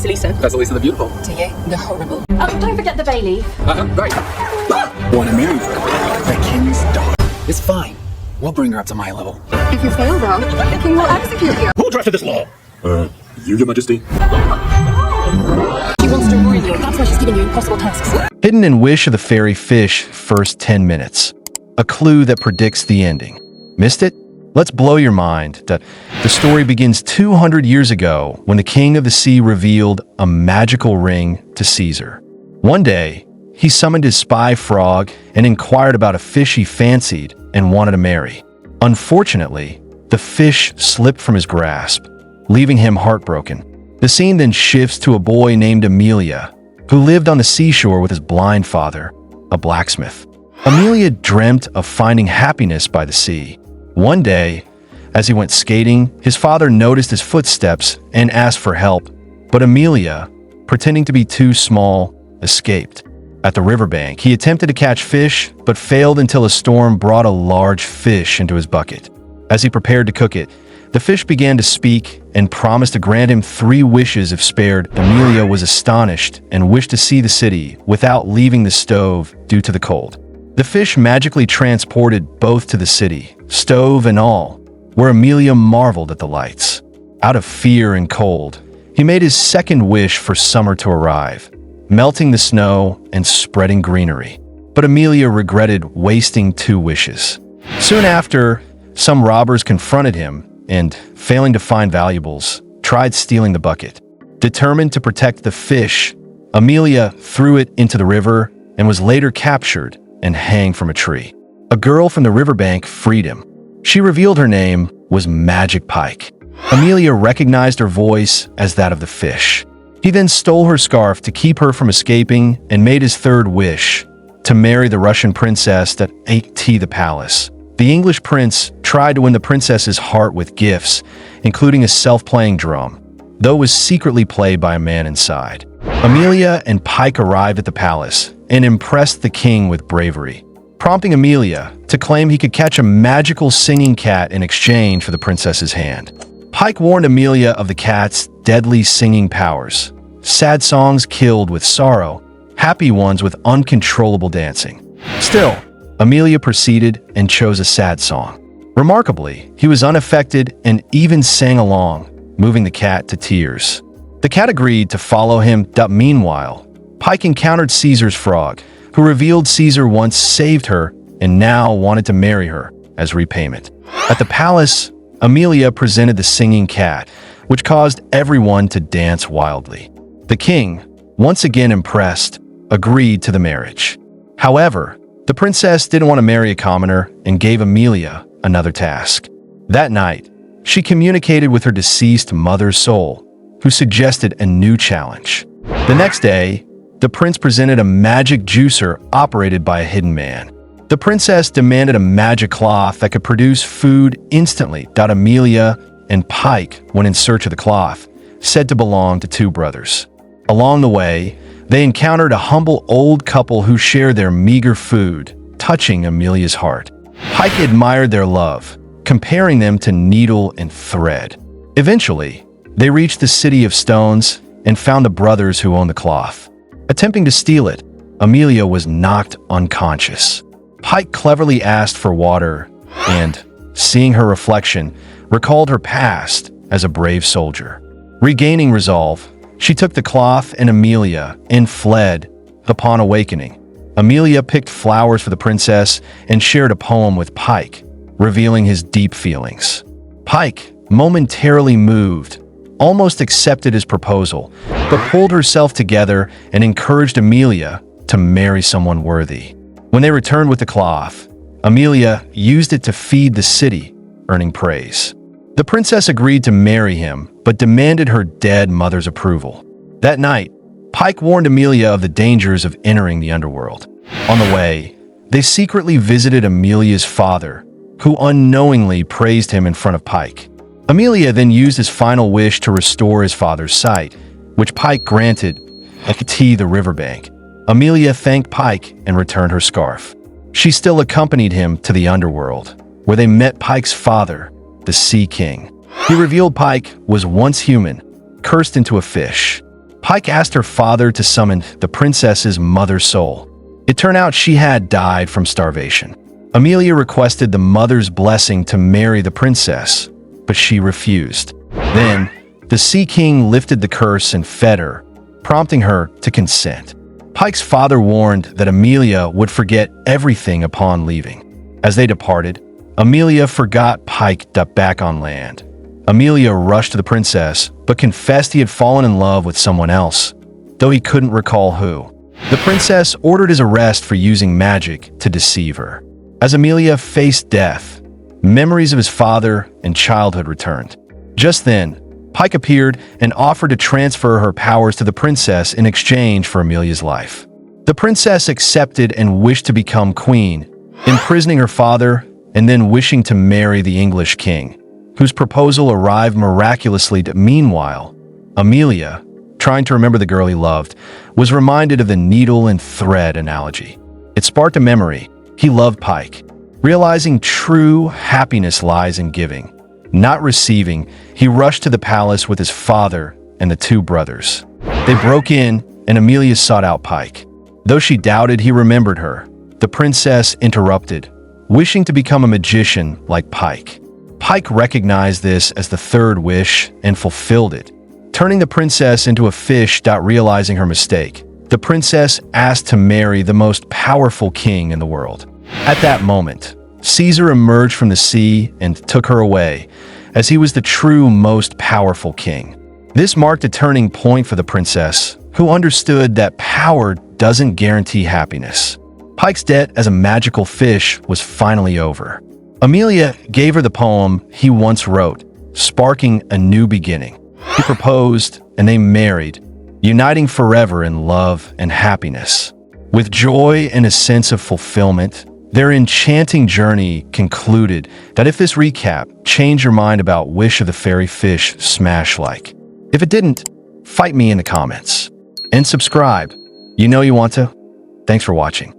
Elisa. That's Elisa the Beautiful. To you, the horrible. Oh, don't forget the bay leaf. Right. Want to marry the king's daughter. It's fine. We'll bring her up to my level. If you fail, though, the king will execute you. Who drafted this law? You, Your Majesty. She wants to ruin you, and that's why she's giving you impossible tasks. Hidden in Wish of the Fairy Fish, first 10 minutes. A clue that predicts the ending. Missed it? Let's blow your mind. The story begins 200 years ago when the King of the Sea revealed a magical ring to Caesar. One day, he summoned his spy frog and inquired about a fish he fancied and wanted to marry. Unfortunately, the fish slipped from his grasp, leaving him heartbroken. The scene then shifts to a boy named Amelia, who lived on the seashore with his blind father, a blacksmith. Amelia dreamt of finding happiness by the sea. One day, as he went skating, his father noticed his footsteps and asked for help, but Amelia, pretending to be too small, escaped. At the riverbank, he attempted to catch fish, but failed until a storm brought a large fish into his bucket. As he prepared to cook it, the fish began to speak and promised to grant him 3 wishes if spared. Amelia was astonished and wished to see the city without leaving the stove due to the cold. The fish magically transported both to the city, stove and all, where Amelia marveled at the lights. Out of fear and cold, he made his second wish for summer to arrive, melting the snow and spreading greenery. But Amelia regretted wasting 2 wishes. Soon after, some robbers confronted him and, failing to find valuables, tried stealing the bucket. Determined to protect the fish, Amelia threw it into the river and was later captured and hanged from a tree. A girl from the riverbank freed him. She revealed her name was Magic Pike. Amelia recognized her voice as that of the fish. He then stole her scarf to keep her from escaping and made his third wish, to marry the Russian princess that ate the palace. The English prince tried to win the princess's heart with gifts, including a self-playing drum, though it was secretly played by a man inside. Amelia and Pike arrived at the palace and impressed the king with bravery, prompting Amelia to claim he could catch a magical singing cat in exchange for the princess's hand. Pike warned Amelia of the cat's deadly singing powers. Sad songs killed with sorrow, happy ones with uncontrollable dancing. Still, Amelia proceeded and chose a sad song. Remarkably, he was unaffected and even sang along, moving the cat to tears. The cat agreed to follow him. Meanwhile, Pike encountered Caesar's frog, who revealed Caesar once saved her and now wanted to marry her as repayment. At the palace, Amelia presented the singing cat, which caused everyone to dance wildly. The king, once again impressed, agreed to the marriage. However, the princess didn't want to marry a commoner and gave Amelia another task. That night, she communicated with her deceased mother's soul, who suggested a new challenge. The next day, the prince presented a magic juicer operated by a hidden man. The princess demanded a magic cloth that could produce food instantly. Amelia and Pike went in search of the cloth, said to belong to 2 brothers. Along the way, they encountered a humble old couple who shared their meager food, touching Amelia's heart. Pike admired their love, comparing them to needle and thread. Eventually, they reached the City of Stones and found the brothers who owned the cloth. Attempting to steal it, Amelia was knocked unconscious. Pike cleverly asked for water and, seeing her reflection, recalled her past as a brave soldier. Regaining resolve, she took the cloth and Amelia and fled. Upon awakening, Amelia picked flowers for the princess and shared a poem with Pike, revealing his deep feelings. Pike, momentarily moved, almost accepted his proposal, but pulled herself together and encouraged Amelia to marry someone worthy. When they returned with the cloth, Amelia used it to feed the city, earning praise. The princess agreed to marry him, but demanded her dead mother's approval. That night, Pike warned Amelia of the dangers of entering the underworld. On the way, they secretly visited Amelia's father, who unknowingly praised him in front of Pike. Amelia then used his final wish to restore his father's sight, which Pike granted at the riverbank. Amelia thanked Pike and returned her scarf. She still accompanied him to the Underworld, where they met Pike's father, the Sea King. He revealed Pike was once human, cursed into a fish. Pike asked her father to summon the princess's mother's soul. It turned out she had died from starvation. Amelia requested the mother's blessing to marry the princess, but she refused. Then, the Sea King lifted the curse and fed her, prompting her to consent. Pike's father warned that Amelia would forget everything upon leaving. As they departed, Amelia forgot Pike back on land. Amelia rushed to the princess, but confessed he had fallen in love with someone else, though he couldn't recall who. The princess ordered his arrest for using magic to deceive her. As Amelia faced death, memories of his father and childhood returned. Just then, Pike appeared and offered to transfer her powers to the princess in exchange for Amelia's life. The princess accepted and wished to become queen, imprisoning her father and then wishing to marry the English king, whose proposal arrived miraculously. Meanwhile, Amelia, trying to remember the girl he loved, was reminded of the needle and thread analogy. It sparked a memory. He loved Pike. Realizing true happiness lies in giving, not receiving, he rushed to the palace with his father and the two brothers. They broke in, and Amelia sought out Pike. Though she doubted he remembered her, the princess interrupted, wishing to become a magician like Pike. Pike recognized this as the third wish and fulfilled it, turning the princess into a fish. Realizing her mistake, the princess asked to marry the most powerful king in the world. At that moment, Caesar emerged from the sea and took her away, as he was the true most powerful king. This marked a turning point for the princess, who understood that power doesn't guarantee happiness. Pike's debt as a magical fish was finally over. Amelia gave her the poem he once wrote, sparking a new beginning. He proposed, and they married, uniting forever in love and happiness. With joy and a sense of fulfillment, their enchanting journey concluded. If this recap changed your mind about Wish of the Fairy Fish, smash like. If it didn't, fight me in the comments. And subscribe. You know you want to. Thanks for watching.